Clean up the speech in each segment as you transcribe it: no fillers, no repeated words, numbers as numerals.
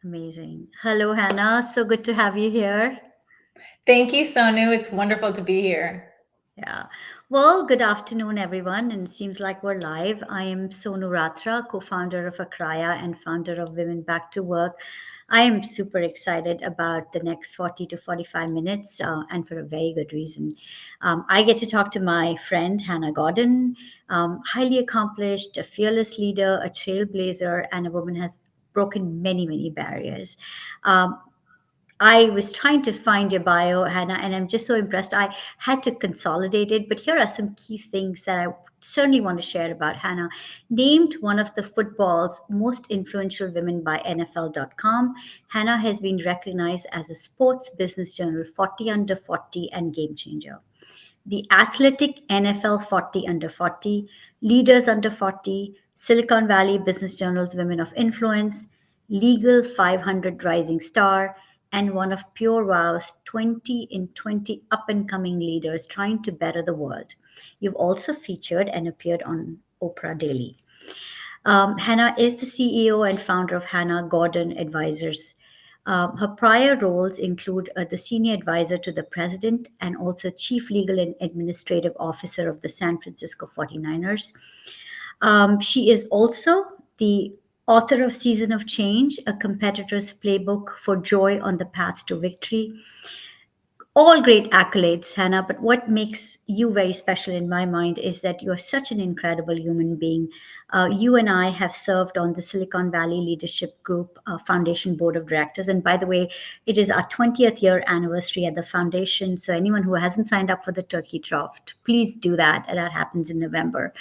Amazing. Hello, Hannah. So good to have you here. Thank you, Sonu. It's wonderful to be here. Yeah. Well, good afternoon, everyone. And it seems like we're live. I am Sonu Ratra, co founder of Akraya and founder of Women Back to Work. I am super excited about the next 40 to 45 minutes, and for a very good reason. I get to talk to my friend, Hannah Gordon, highly accomplished, a fearless leader, a trailblazer, and a woman has broken many, many barriers. Um, I was trying to find your bio, Hannah, and I'm just so impressed. I had to consolidate it, but here are some key things that I certainly want to share about Hannah. Named one of the football's most influential women by NFL.com, Hannah has been recognized as a sports business journal 40 under 40 and game changer. The Athletic NFL 40 under 40, Leaders under 40, Silicon Valley Business Journal's Women of Influence, Legal 500 Rising Star, and one of Pure Wow's 20 in 20 up and coming leaders trying to better the world. You've also featured and appeared on Oprah Daily. Hannah is the CEO and founder of Hannah Gordon Advisors. Her prior roles include the senior advisor to the president and also chief legal and administrative officer of the San Francisco 49ers. She is also the author of Season of Change, a competitor's playbook for joy on the path to victory. All great accolades, Hannah, but what makes you very special in my mind is that you're such an incredible human being. You and I have served on the Silicon Valley Leadership Group Foundation Board of Directors. And by the way, it is our 20th year anniversary at the foundation. So anyone who hasn't signed up for the Turkey Trough, please do that. That happens in November.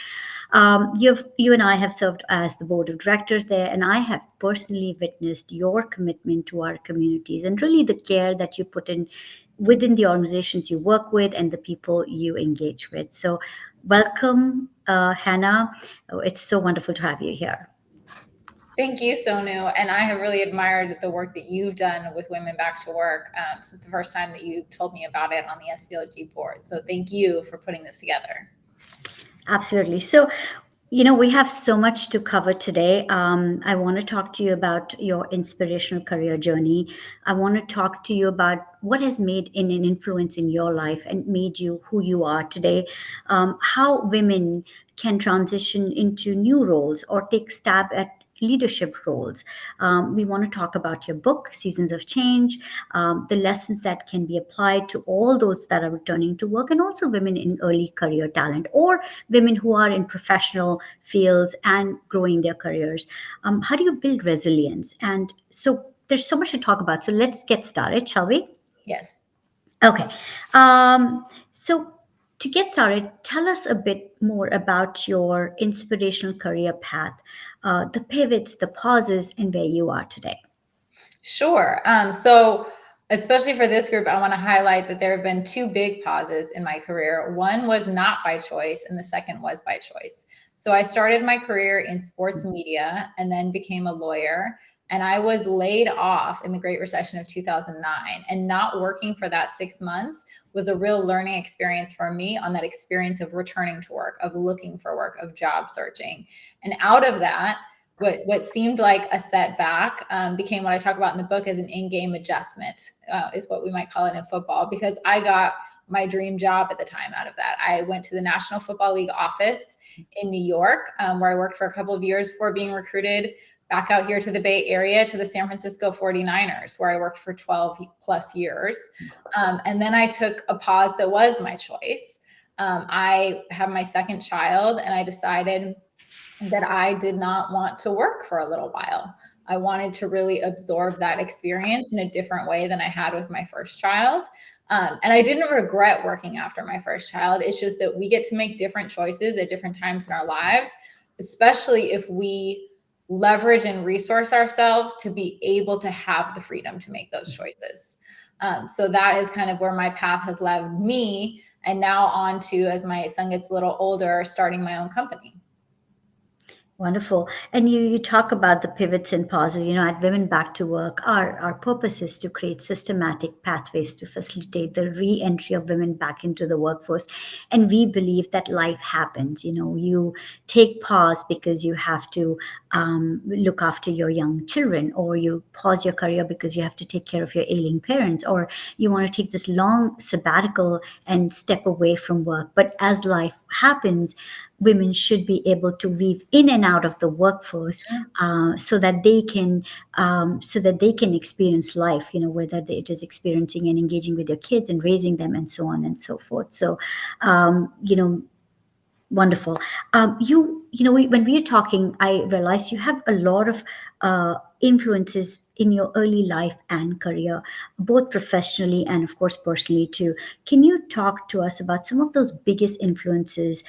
You and I have served as the board of directors there, and I have personally witnessed your commitment to our communities and really the care that you put in within the organizations you work with and the people you engage with. So, welcome, Hannah. Oh, it's so wonderful to have you here. Thank you, Sonu. And I have really admired the work that you've done with Women Back to Work since the first time that you told me about it on the SVLG board. So thank you for putting this together. Absolutely. So, we have so much to cover today. I want to talk to you about your inspirational career journey. I want to talk to you about what has made an influence in your life and made you who you are today. How women can transition into new roles or take stab at leadership roles. We want to talk about your book, Seasons of Change, the lessons that can be applied to all those that are returning to work, and also women in early career talent or women who are in professional fields and growing their careers. How do you build resilience? And so there's so much to talk about. So let's get started, shall we? Yes. Okay. So to get started, tell us a bit more about your inspirational career path, the pivots, the pauses, and where you are today. Sure. So, especially for this group, I want to highlight that there have been two big pauses in my career. One was not by choice, and the second was by choice. So, I started my career in sports media and then became a lawyer. And I was laid off in the Great Recession of 2009. And not working for that 6 months was a real learning experience for me on that experience of returning to work, of looking for work, of job searching. And out of that, what seemed like a setback became what I talk about in the book as an in-game adjustment, is what we might call it in football, because I got my dream job at the time out of that. I went to the National Football League office in New York, where I worked for a couple of years before being recruited back out here to the Bay Area to the San Francisco 49ers, where I worked for 12 plus years. And then I took a pause that was my choice. I had my second child, and I decided that I did not want to work for a little while. I wanted to really absorb that experience in a different way than I had with my first child. And I didn't regret working after my first child. It's just that we get to make different choices at different times in our lives, especially if we leverage and resource ourselves to be able to have the freedom to make those choices. So that is kind of where my path has led me. And now on to, as my son gets a little older, starting my own company. Wonderful. And you talk about the pivots and pauses. At Women Back to Work, our purpose is to create systematic pathways to facilitate the re entry of women back into the workforce. And we believe that life happens. You take pause because you have to look after your young children, or you pause your career because you have to take care of your ailing parents, or you want to take this long sabbatical and step away from work. But as life happens, women should be able to weave in and out of the workforce, so that they can experience life, whether it is experiencing and engaging with their kids and raising them and so on and so forth. So um, you know wonderful. When we are talking, I realize you have a lot of influences in your early life and career, both professionally and, of course, personally too. Can you talk to us about some of those biggest influences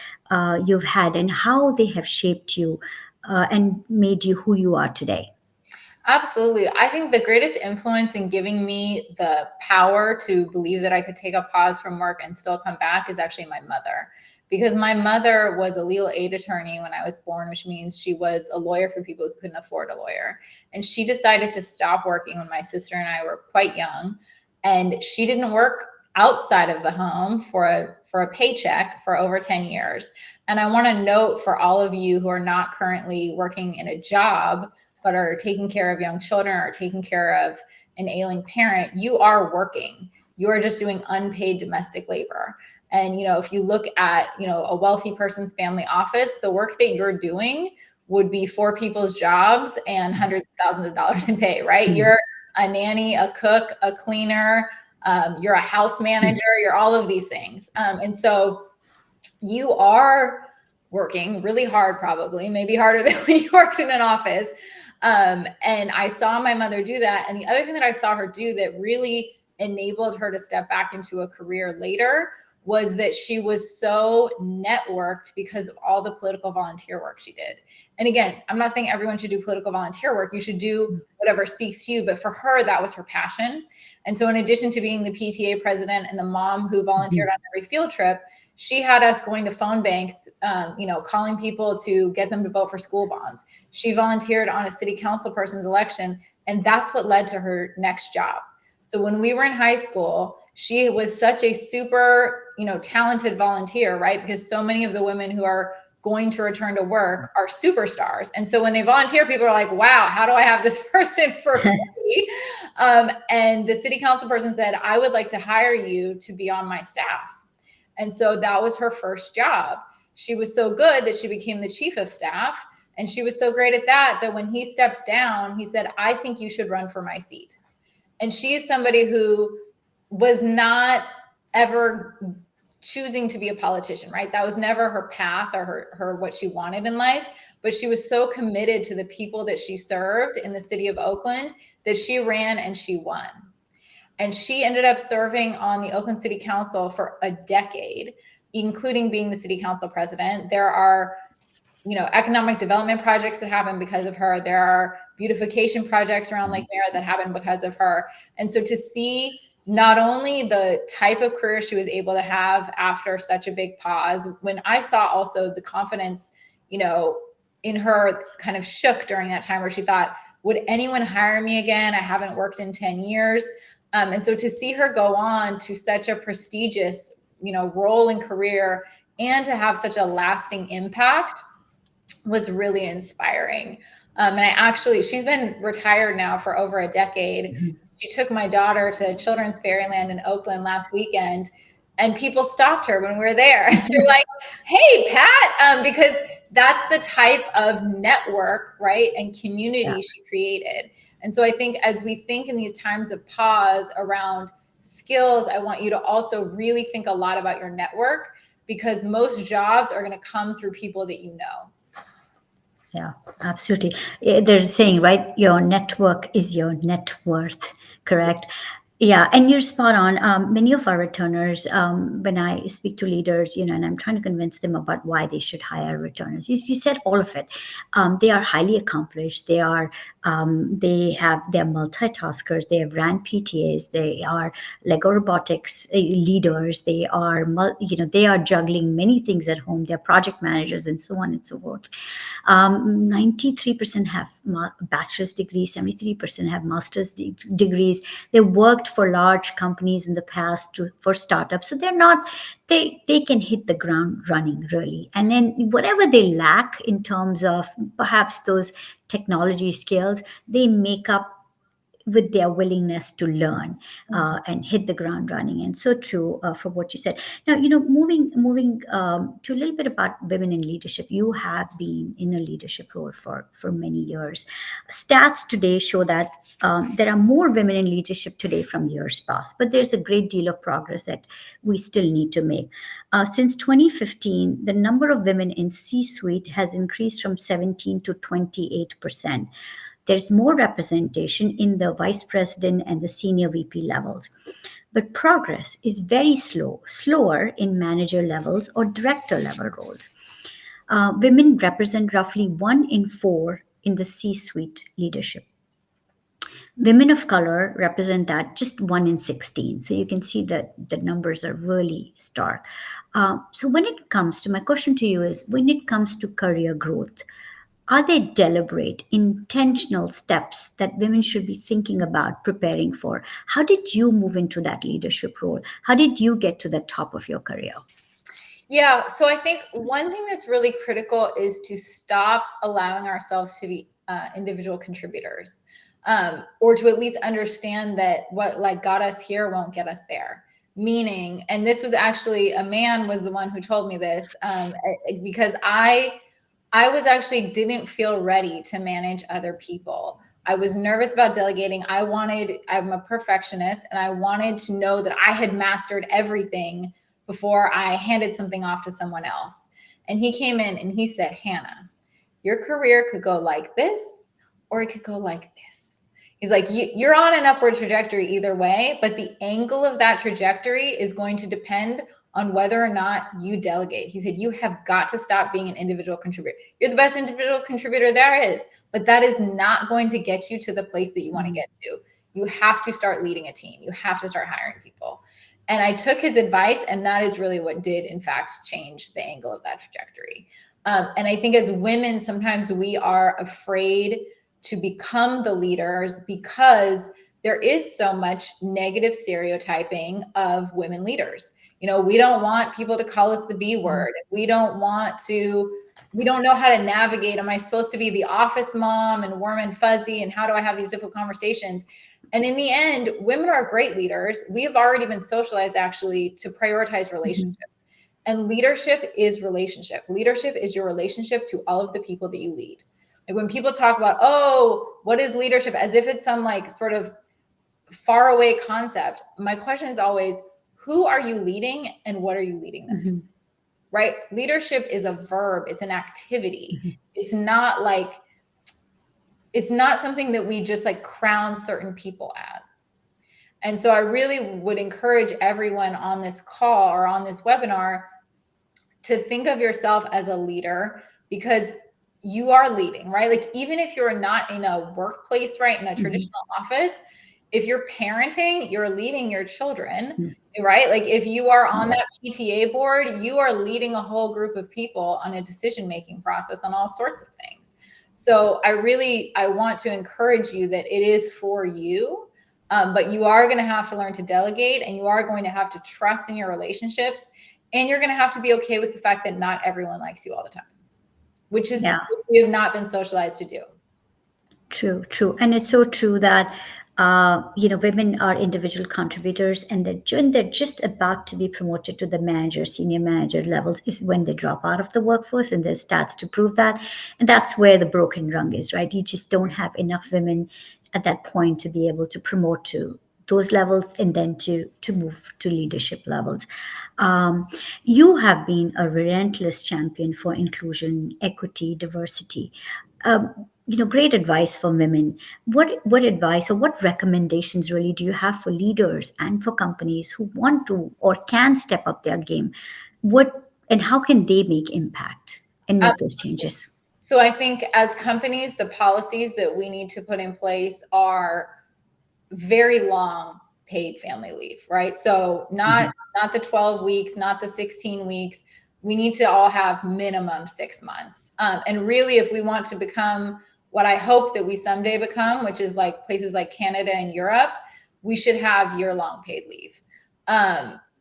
you've had and how they have shaped you and made you who you are today? Absolutely. I think the greatest influence in giving me the power to believe that I could take a pause from work and still come back is actually my mother. Because my mother was a legal aid attorney when I was born, which means she was a lawyer for people who couldn't afford a lawyer. And she decided to stop working when my sister and I were quite young. And she didn't work outside of the home for a paycheck for over 10 years. And I want to note for all of you who are not currently working in a job, but are taking care of young children or taking care of an ailing parent, you are working. You are just doing unpaid domestic labor. And, if you look at, a wealthy person's family office, the work that you're doing would be four people's jobs and hundreds of thousands of dollars in pay, right? Mm. You're a nanny, a cook, a cleaner, you're a house manager, you're all of these things. And so you are working really hard, probably, maybe harder than when you worked in an office. And I saw my mother do that. And the other thing that I saw her do that really enabled her to step back into a career later was that she was so networked because of all the political volunteer work she did. And again, I'm not saying everyone should do political volunteer work. You should do whatever speaks to you. But for her, that was her passion. And so in addition to being the PTA president and the mom who volunteered on every field trip, she had us going to phone banks, calling people to get them to vote for school bonds. She volunteered on a city council person's election, and that's what led to her next job. So when we were in high school, she was such a super, talented volunteer, right? Because so many of the women who are going to return to work are superstars. And so when they volunteer, people are like, wow, how do I have this person for free? And the city council person said, I would like to hire you to be on my staff. And so that was her first job. She was so good that she became the chief of staff. And she was so great at that when he stepped down, he said, I think you should run for my seat. And she is somebody who was not ever choosing to be a politician, right? That was never her path or her what she wanted in life. But she was so committed to the people that she served in the city of Oakland that she ran and she won. And she ended up serving on the Oakland City Council for a decade, including being the city council president. There are, economic development projects that happen because of her. There are beautification projects around Lake Mara that happen because of her. And so to see not only the type of career she was able to have after such a big pause, when I saw also the confidence, in her kind of shook during that time where she thought, would anyone hire me again? I haven't worked in 10 years. And so to see her go on to such a prestigious, role and career and to have such a lasting impact was really inspiring. She's been retired now for over a decade. She took my daughter to Children's Fairyland in Oakland last weekend, and people stopped her when we were there. They're like, hey, Pat, because that's the type of network, right, and Yeah. community she created. And so I think as we think in these times of pause around skills, I want you to also really think a lot about your network, because most jobs are going to come through people that you know. Yeah, absolutely. There's a saying, right? Your network is your net worth, correct? Yeah, and you're spot on. Many of our returners, when I speak to leaders, and I'm trying to convince them about why they should hire returners, you said all of it. They are highly accomplished. They're multitaskers. They have ran PTAs. They are Lego robotics leaders. They are juggling many things at home. They're project managers and so on and so forth. 93% have bachelor's degrees, 73% have master's degrees. They worked for large companies in the past for startups, so they can hit the ground running really. And then whatever they lack in terms of perhaps those technology skills, they make up with their willingness to learn and hit the ground running. And so true for what you said. Now, moving to a little bit about women in leadership. You have been in a leadership role for many years. Stats today show that there are more women in leadership today from years past, but there's a great deal of progress that we still need to make. Since 2015, the number of women in C-suite has increased from 17 to 28%. There's more representation in the vice president and the senior VP levels. But progress is very slower in manager levels or director level roles. Women represent roughly 1 in 4 in the C suite leadership. Women of color represent that just 1 in 16. So you can see that the numbers are really stark. So when it comes to my question to you is when it comes to career growth, are there deliberate, intentional steps that women should be thinking about preparing for? How did you move into that leadership role? How did you get to the top of your career? Yeah, so I think one thing that's really critical is to stop allowing ourselves to be individual contributors, or to at least understand that what like got us here won't get us there. Meaning, and this was actually a man was the one who told me this, because I was actually didn't feel ready to manage other people. I was nervous about delegating. I'm a perfectionist and I wanted to know that I had mastered everything before I handed something off to someone else. And he came in and he said, Hannah, your career could go like this or it could go like this. He's like, you're on an upward trajectory either way, but the angle of that trajectory is going to depend on whether or not you delegate. He said, you have got to stop being an individual contributor. You're the best individual contributor there is, but that is not going to get you to the place that you want to get to. You have to start leading a team. You have to start hiring people. And I took his advice, and that is really what did, in fact, change the angle of that trajectory. And I think as women, sometimes we are afraid to become the leaders because there is so much negative stereotyping of women leaders. We don't want people to call us the B word. We don't know how to navigate. Am I supposed to be the office mom and warm and fuzzy? And how do I have these difficult conversations? And in the end, women are great leaders. We have already been socialized actually to prioritize relationship. And leadership is relationship. Leadership is your relationship to all of the people that you lead. Like when people talk about, oh, what is leadership? As if it's some like sort of far away concept. My question is always, who are you leading and what are you leading them to? Right? Leadership is a verb. It's an activity. It's not something that we just like crown certain people as. And so I really would encourage everyone on this call or on this webinar to think of yourself as a leader, because you are leading, right? Like even if you're not in a workplace, right, in a traditional office, if you're parenting, you're leading your children, right? Like if you are on that PTA board, you are leading a whole group of people on a decision-making process on all sorts of things. So I want to encourage you that it is for you, but you are going to have to learn to delegate, and you are going to have to trust in your relationships, and you're going to have to be okay with the fact that not everyone likes you all the time, which is what we have not been socialized to do. True. And it's so true that, women are individual contributors, and they're just about to be promoted to the manager, senior manager levels is when they drop out of the workforce, and there's stats to prove that. And that's where the broken rung is, right? You just don't have enough women at that point to be able to promote to those levels and then to move to leadership levels. You have been a relentless champion for inclusion, equity, diversity. great advice for women. What advice or what recommendations really do you have for leaders and for companies who want to or can step up their game? What and how can they make impact and Um, make those changes? so I think as companies, the policies that we need to put in place are very long paid family leave, right? So Mhm. not the 12 weeks, not the 16 weeks. We need to all have minimum 6 months. And really, if we want to become what I hope that we someday become, which is like places like Canada and Europe, we should have year-long paid leave.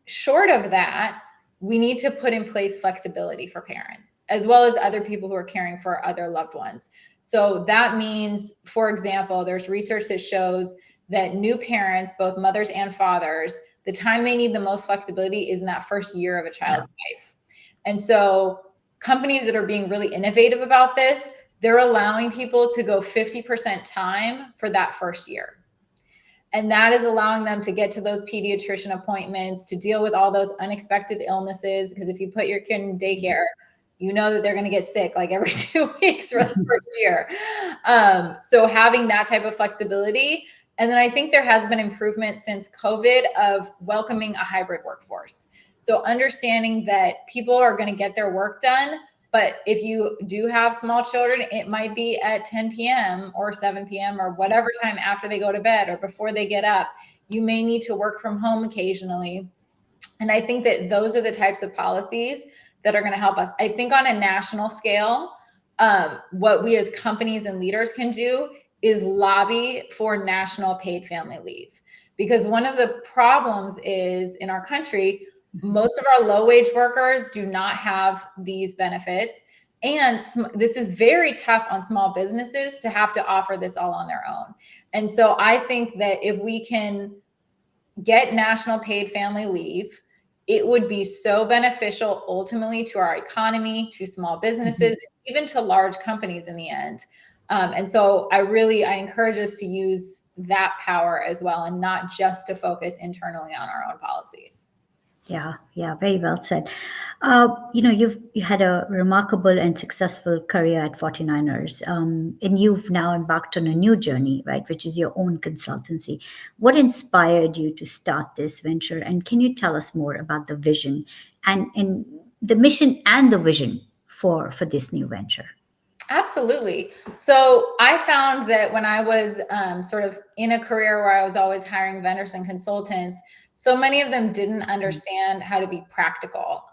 Short of that, we need to put in place flexibility for parents, as well as other people who are caring for other loved ones. So that means, for example, there's research that shows that new parents, both mothers and fathers, the time they need the most flexibility is in that first year of a Yeah. child's life. And so companies that are being really innovative about this, they're allowing people to go 50% time for that first year. And that is allowing them to get to those pediatrician appointments, to deal with all those unexpected illnesses. Because if you put your kid in daycare, you know that they're going to get sick like every 2 weeks for the first year. So having that type of flexibility. And then I think there has been improvement since COVID of welcoming a hybrid workforce. So understanding that people are going to get their work done, but if you do have small children, it might be at 10 p.m. or 7 p.m. or whatever time after they go to bed or before they get up. You may need to work from home occasionally. And I think that those are the types of policies that are going to help us. I think on a national scale, what we as companies and leaders can do is lobby for national paid family leave. Because one of the problems is in our country, most of our low wage workers do not have these benefits. And this is very tough on small businesses to have to offer this all on their own. And so I think that if we can get national paid family leave, it would be so beneficial ultimately to our economy, to small businesses, even to large companies in the end. And so I encourage us to use that power as well, and not just to focus internally on our own policies. Yeah, yeah, very well said. You had a remarkable and successful career at 49ers, and you've now embarked on a new journey, right, which is your own consultancy. What inspired you to start this venture, and can you tell us more about the vision and the mission and the vision for this new venture? Absolutely. So I found that when I was sort of in a career where I was always hiring vendors and consultants, so many of them didn't understand how to be practical.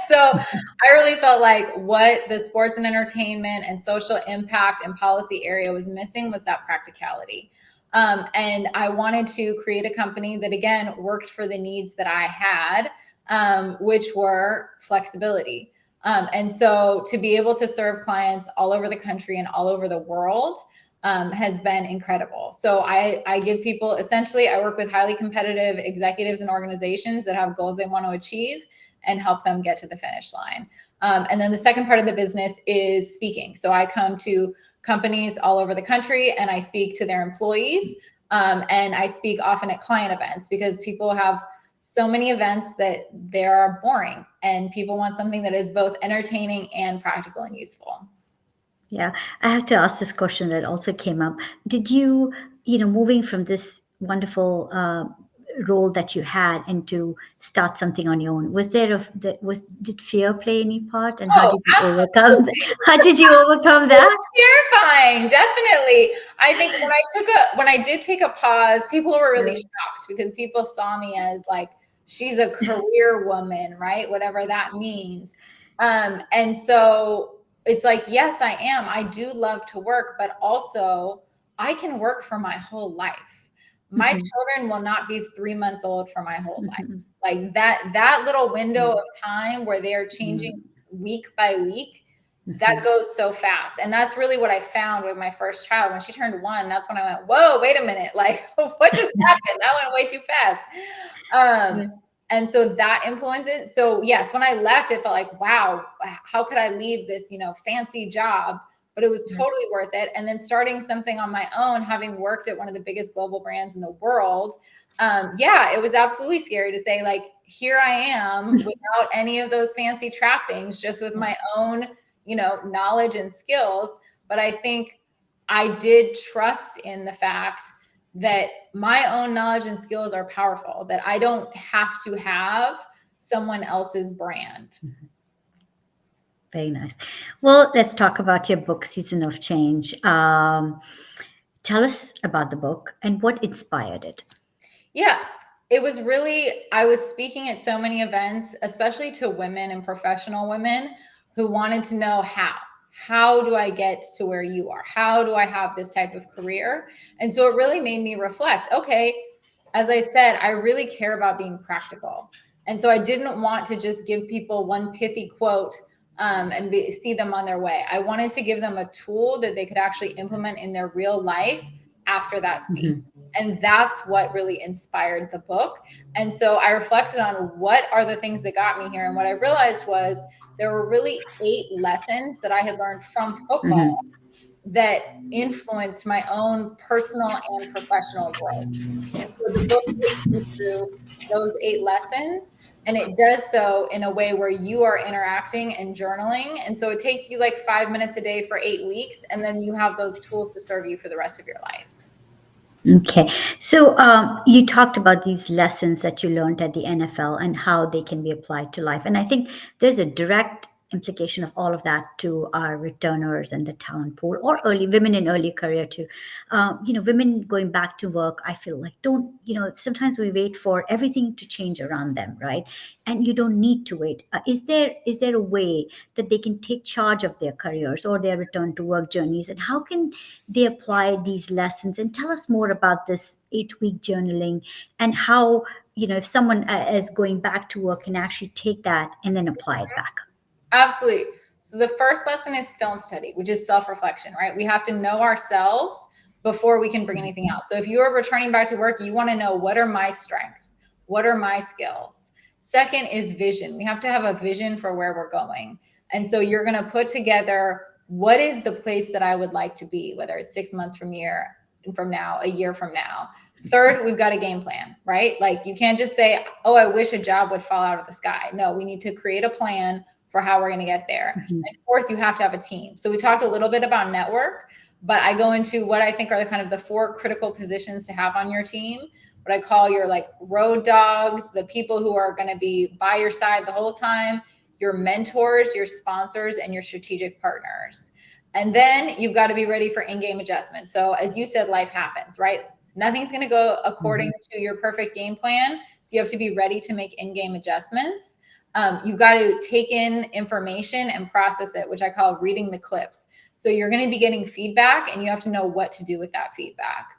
So I really felt like what the sports and entertainment and social impact and policy area was missing was that practicality. And I wanted to create a company that, again, worked for the needs that I had, which were flexibility. And so to be able to serve clients all over the country and all over the world has been incredible. So I give people, essentially, I work with highly competitive executives and organizations that have goals they want to achieve and help them get to the finish line. And then the second part of the business is speaking. So I come to companies all over the country and I speak to their employees. And I speak often at client events because people have so many events that they're boring and people want something that is both entertaining and practical and useful. Yeah, I have to ask this question that also came up. Did you, moving from this wonderful role that you had and to start something on your own, was there did fear play any part, and how Oh, did you overcome absolutely. how did you overcome that? Terrifying, definitely. I think when I did take a pause, people were really Yeah. shocked because people saw me as like, she's a career woman, right? Whatever that means. And so it's like, yes, I am. I do love to work, but also I can work for my whole life. My Mhm, children will not be 3 months old for my whole life. mhm, Like that little window mhm, of time where they are changing mhm, week by week, that mhm. goes so fast. And that's really what I found with my first child. When she turned 1, that's when I went, whoa, wait a minute. Like, what just happened? That went way too fast. Um, Yeah. and so that influences. So yes, when I left, it felt like, wow, how could I leave this, fancy job? But it was Yeah. totally worth it. And then starting something on my own, having worked at one of the biggest global brands in the world, yeah, it was absolutely scary to say, like, here I am without any of those fancy trappings, just with my own knowledge and skills. But I think I did trust in the fact that my own knowledge and skills are powerful, that I don't have to have someone else's brand. Very nice. Well, let's talk about your book, Season of Change. Tell us about the book and what inspired it. Yeah, it was really, I was speaking at so many events, especially to women and professional women who wanted to know how. How do I get to where you are? How do I have this type of career? And so it really made me reflect, okay, as I said, I really care about being practical. And so I didn't want to just give people one pithy quote and see them on their way. I wanted to give them a tool that they could actually implement in their real life after that speech. And that's what really inspired the book. And so I reflected on what are the things that got me here. And what I realized was there were really 8 lessons that I had learned from football that influenced my own personal and professional growth. And so the book takes you through those 8 lessons. And it does so in a way where you are interacting and journaling. And so it takes you like 5 minutes a day for 8 weeks. And then you have those tools to serve you for the rest of your life. Okay. So you talked about these lessons that you learned at the NFL and how they can be applied to life. And I think there's a direct implication of all of that to our returners and the talent pool or early women in early career too. Women going back to work, I feel like don't, sometimes we wait for everything to change around them, right? And you don't need to wait. Is there a way that they can take charge of their careers or their return to work journeys? And how can they apply these lessons? And tell us more about this 8-week journaling and how, if someone is going back to work can actually take that and then apply it back. Absolutely. So the first lesson is film study, which is self-reflection, right? We have to know ourselves before we can bring anything out. So if you are returning back to work, you want to know, what are my strengths? What are my skills? Second is vision. We have to have a vision for where we're going. And so you're going to put together, what is the place that I would like to be, whether it's 6 months from now, a year from now. Third, we've got a game plan, right? Like you can't just say, oh, I wish a job would fall out of the sky. No, we need to create a plan for how we're going to get there. And fourth, you have to have a team. So we talked a little bit about network, but I go into what I think are the kind of the 4 critical positions to have on your team. What I call your like road dogs, the people who are going to be by your side the whole time, your mentors, your sponsors, and your strategic partners. And then you've got to be ready for in-game adjustments. So as you said, life happens, right? Nothing's going to go according to your perfect game plan. So you have to be ready to make in-game adjustments. You've got to take in information and process it, which I call reading the clips. So you're going to be getting feedback and you have to know what to do with that feedback.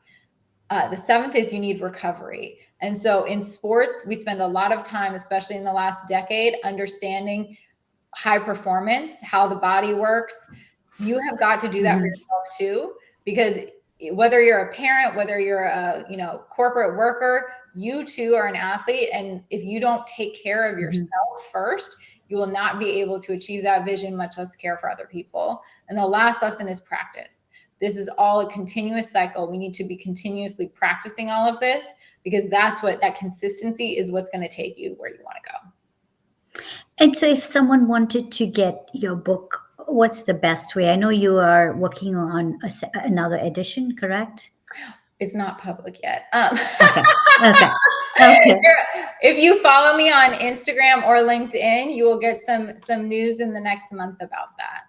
The 7th is you need recovery. And so in sports, we spend a lot of time, especially in the last decade, understanding high performance, how the body works. You have got to do that for yourself too, because whether you're a parent, whether you're a corporate worker, you too are an athlete. And if you don't take care of yourself first, you will not be able to achieve that vision, much less care for other people. And the last lesson is practice. This is all a continuous cycle. We need to be continuously practicing all of this, because that consistency is what's going to take you where you want to go. And so if someone wanted to get your book, what's the best way? I know you are working on another edition, correct? It's not public yet. Okay. If you follow me on Instagram or LinkedIn, you will get some news in the next month about that.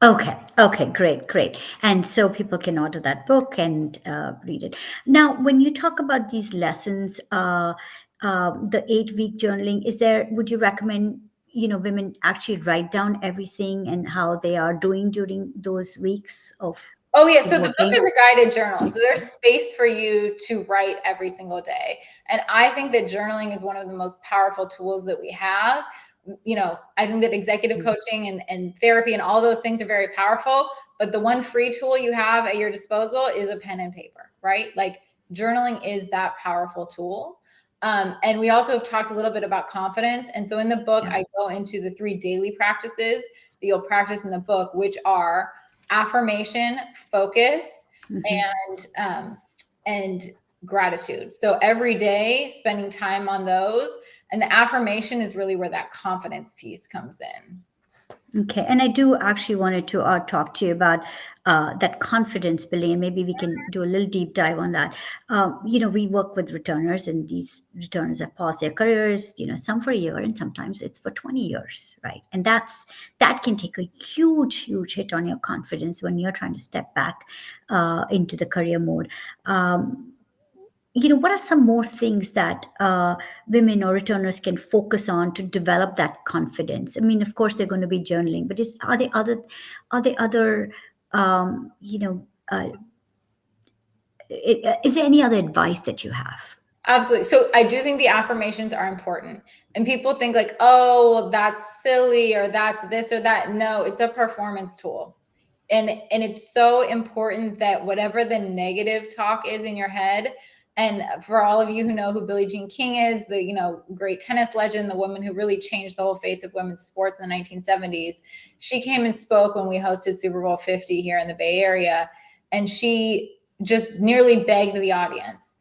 Okay, great. And so people can order that book and read it. Now, when you talk about these lessons, the 8-week journaling, would you recommend, women actually write down everything and how they are doing during those weeks of Oh yeah, so the book working? is a guided journal. So there's space for you to write every single day. And I think that journaling is one of the most powerful tools that we have. I think that executive coaching and therapy and all those things are very powerful, but the one free tool you have at your disposal is a pen and paper, right? Like journaling is that powerful tool. And we also have talked a little bit about confidence. And so in the book, I go into the 3 daily practices that you'll practice in the book, which are affirmation, focus, and gratitude. So every day spending time on those. And the affirmation is really where that confidence piece comes in. Okay, and I do actually wanted to talk to you about that confidence building, and maybe we can do a little deep dive on that. We work with returners, and these returners have paused their careers. Some for a year, and sometimes it's for 20 years, right? And that can take a huge, huge hit on your confidence when you're trying to step back into the career mode. What are some more things that women or returners can focus on to develop that confidence? I mean, of course, they're going to be journaling, but are there other um, you know is there any other advice that you have? Absolutely. So I do think the affirmations are important. And people think like, oh, well, that's silly or that's this or that. No, it's a performance tool. And it's so important that whatever the negative talk is in your head, and for all of you who know who Billie Jean King is, the great tennis legend, the woman who really changed the whole face of women's sports in the 1970s, she came and spoke when we hosted Super Bowl 50 here in the Bay Area, and she just nearly begged the audience,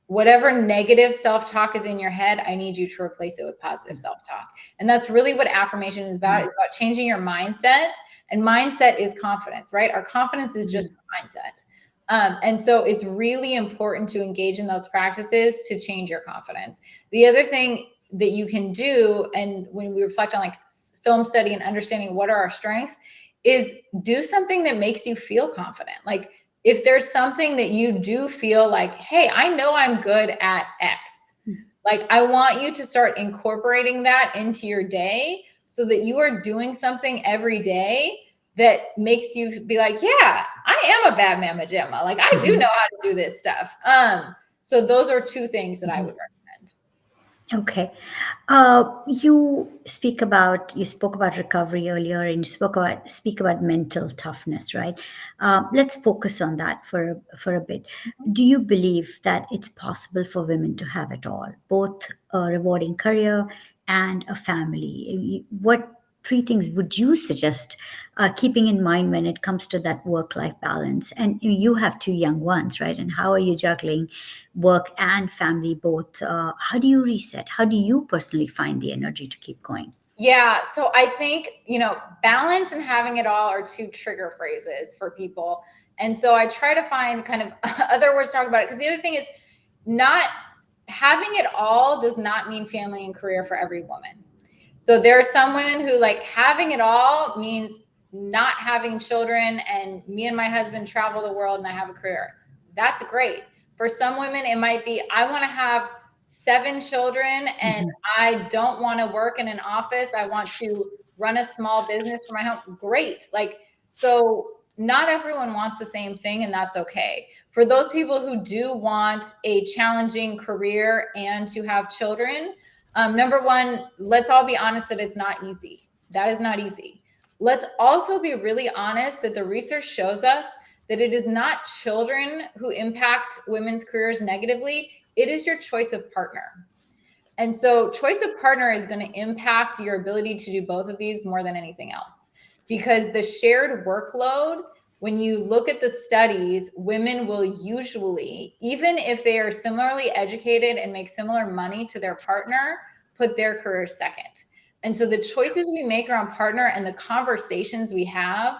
whatever negative self-talk is in your head, I need you to replace it with positive self-talk. And that's really what affirmation is about. It's about changing your mindset. And mindset is confidence, right? Our confidence is just mindset. And so it's really important to engage in those practices to change your confidence. The other thing that you can do, and when we reflect on like film study and understanding what are our strengths, is do something that makes you feel confident. Like if there's something that you do feel like, hey, I know I'm good at X, like I want you to start incorporating that into your day so that you are doing something every day that makes you be like, yeah, I am a bad mama Gemma. Like I do know how to do this stuff. So those are two things that I would recommend. Okay. You spoke about recovery earlier, and you speak about mental toughness, right? Let's focus on that for a bit. Do you believe that it's possible for women to have it all, both a rewarding career and a family? What three things would you suggest keeping in mind when it comes to that work-life balance? And you have two young ones, right? And how are you juggling work and family both? How do you reset? How do you personally find the energy to keep going? Yeah. So I think, balance and having it all are two trigger phrases for people. And so I try to find kind of other words to talk about it. Because the other thing is, not having it all does not mean family and career for every woman. So there are some women who like having it all means not having children, and me and my husband travel the world and I have a career. That's great. For some women, it might be, I want to have 7 children and I don't want to work in an office. I want to run a small business for my home. Great. Like, so not everyone wants the same thing, and that's okay. For those people who do want a challenging career and to have children, number one, let's all be honest that it's not easy. That is not easy. Let's also be really honest that the research shows us that it is not children who impact women's careers negatively. It is your choice of partner. And so choice of partner is going to impact your ability to do both of these more than anything else, because the shared workload, when you look at the studies, women will usually, even if they are similarly educated and make similar money to their partner, put their career second. And so the choices we make around partner and the conversations we have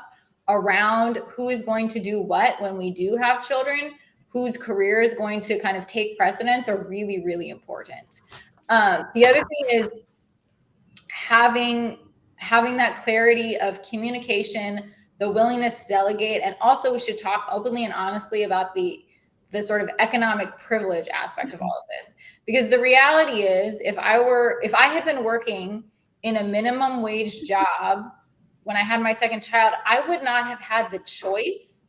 around who is going to do what when we do have children, whose career is going to kind of take precedence, are really, really important. The other thing is having that clarity of communication, the willingness to delegate, and also we should talk openly and honestly about the sort of economic privilege aspect of all of this. Because the reality is, if I had been working in a minimum wage job when I had my second child, I would not have had the choice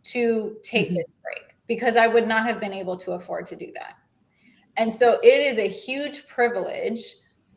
to take this break, because I would not have been able to afford to do that. And so it is a huge privilege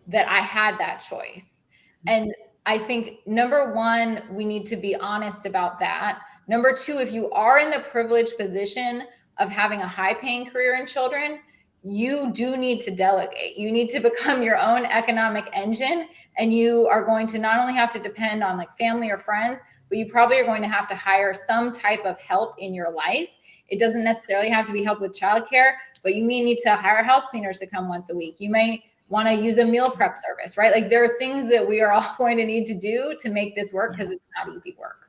that I had that choice. And I think number one, we need to be honest about that. Number two, if you are in the privileged position of having a high paying career in children, you do need to delegate. You need to become your own economic engine. And you are going to not only have to depend on like family or friends, but you probably are going to have to hire some type of help in your life. It doesn't necessarily have to be help with childcare, but you may need to hire house cleaners to come once a week. You may want to use a meal prep service, right? Like there are things that we are all going to need to do to make this work because Yeah. it's not easy work.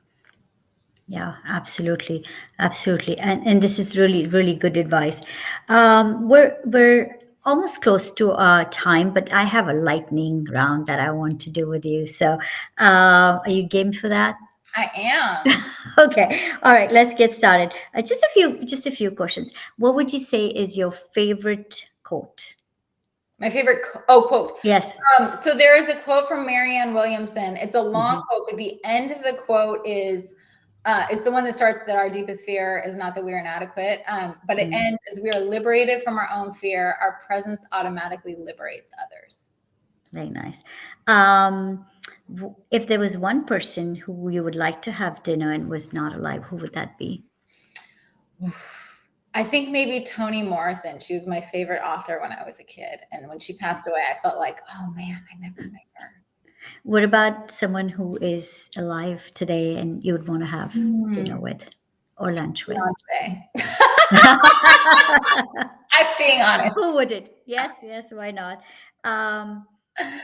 Yeah, absolutely, absolutely, and this is really really good advice. We're almost close to our time, but I have a lightning round that I want to do with you. So, are you game for that? I am. Okay, all right, let's get started. Just a few questions. What would you say is your favorite quote? My favorite quote. Yes. So there is a quote from Marianne Williamson. It's a long Hmm. quote, but the end of the quote is, it's the one that starts that our deepest fear is not that we are inadequate, but it ends as we are liberated from our own fear. Our presence automatically liberates others. Very nice. If there was one person who you would like to have dinner and was not alive, who would that be? I think maybe Toni Morrison. She was my favorite author when I was a kid, and when she passed away, I felt like, oh man, I never met her. What about someone who is alive today and you would want to have dinner with or lunch with? Beyonce. I'm being Who honest. would it? Yes, yes, why not? Um,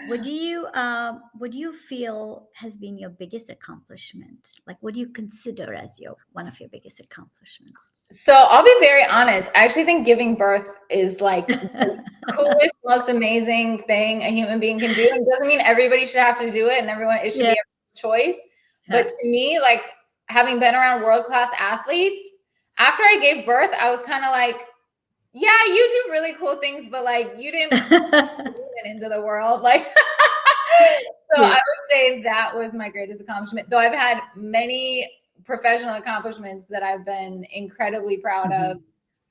what do you feel has been your biggest accomplishment? Like, what do you consider as your one of your biggest accomplishments? So I'll be very honest. I actually think giving birth is like the coolest, most amazing thing a human being can do. And it doesn't mean everybody should have to do it and everyone, it should Yeah. be a choice. But Yeah. to me, like having been around world-class athletes, after I gave birth, I was kind of like, yeah, you do really cool things, but like you didn't into the world. Like, so I Yeah. would say that was my greatest accomplishment. Though I've had many professional accomplishments that I've been incredibly proud of, Mhm.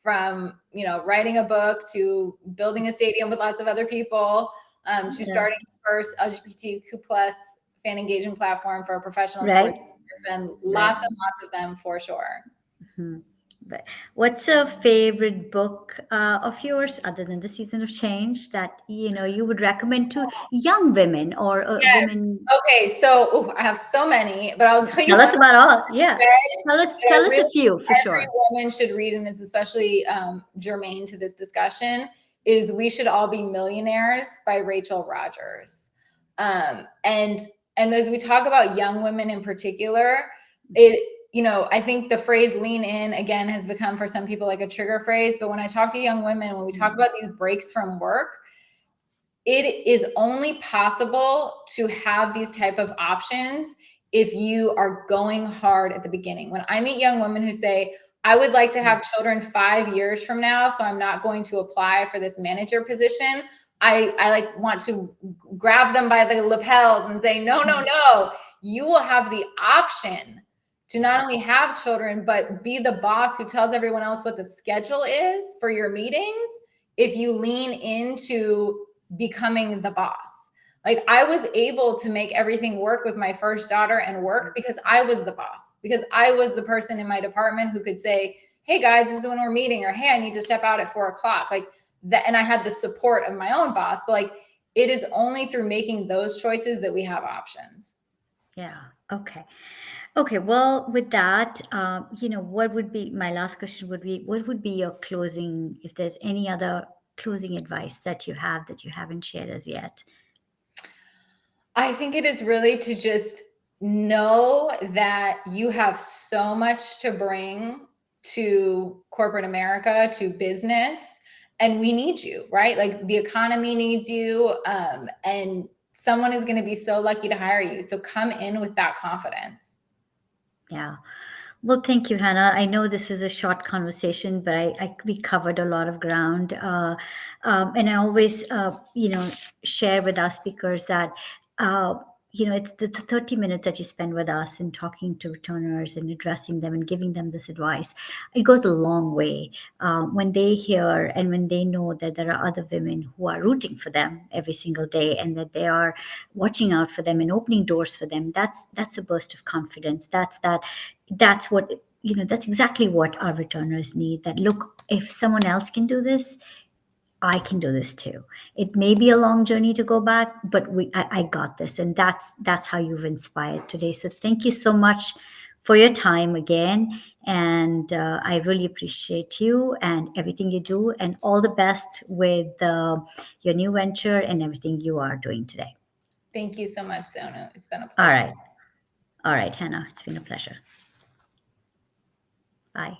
from writing a book to building a stadium with lots of other people, to Yeah. starting the first LGBTQ plus fan engagement platform for professional Right. sports. There have been Right. lots and lots of them for sure. Mhm. But what's a favorite book of yours other than The Season of Change that you would recommend to young women or Yes. women? Okay. So I have so many, but I'll tell you Tell one us about all. Yeah, read tell us that tell I us a really few for every sure. woman should read, and is especially germane to this discussion, is "We Should All Be Millionaires" by Rachel Rogers. And as we talk about young women in particular, it I think the phrase "lean in" again has become for some people like a trigger phrase. But when I talk to young women, when we talk about these breaks from work, it is only possible to have these type of options if you are going hard at the beginning. When I meet young women who say, I would like to have children 5 years from now, so I'm not going to apply for this manager position, I like want to grab them by the lapels and say, no, no, no, you will have the option to not only have children, but be the boss who tells everyone else what the schedule is for your meetings if you lean into becoming the boss. Like I was able to make everything work with my first daughter and work because I was the boss, because I was the person in my department who could say, hey guys, this is when we're meeting, or hey, I need to step out at 4 o'clock. Like that. And I had the support of my own boss, but like it is only through making those choices that we have options. Yeah. Okay. Okay. Well, with that, what would be my last question? Would be what would be your closing? If there's any other closing advice that you have that you haven't shared as yet. I think it is really to just know that you have so much to bring to corporate America, to business, and we need you, right? Like the economy needs you, and someone is going to be so lucky to hire you. So come in with that confidence. Yeah. Well, thank you, Hannah. I know this is a short conversation, but we covered a lot of ground. And I always, share with our speakers that, it's the 30 minutes that you spend with us and talking to returners and addressing them and giving them this advice. It goes a long way when they hear and when they know that there are other women who are rooting for them every single day and that they are watching out for them and opening doors for them. That's a burst of confidence. That's what that's exactly what our returners need. That look, if someone else can do this, I can do this too. It may be a long journey to go back, but I got this, and that's how you've inspired today. So thank you so much for your time again. And I really appreciate you and everything you do, and all the best with your new venture and everything you are doing today. Thank you so much, Sonu. It's been a All pleasure. right. All right, Hannah. It's been a pleasure. Bye.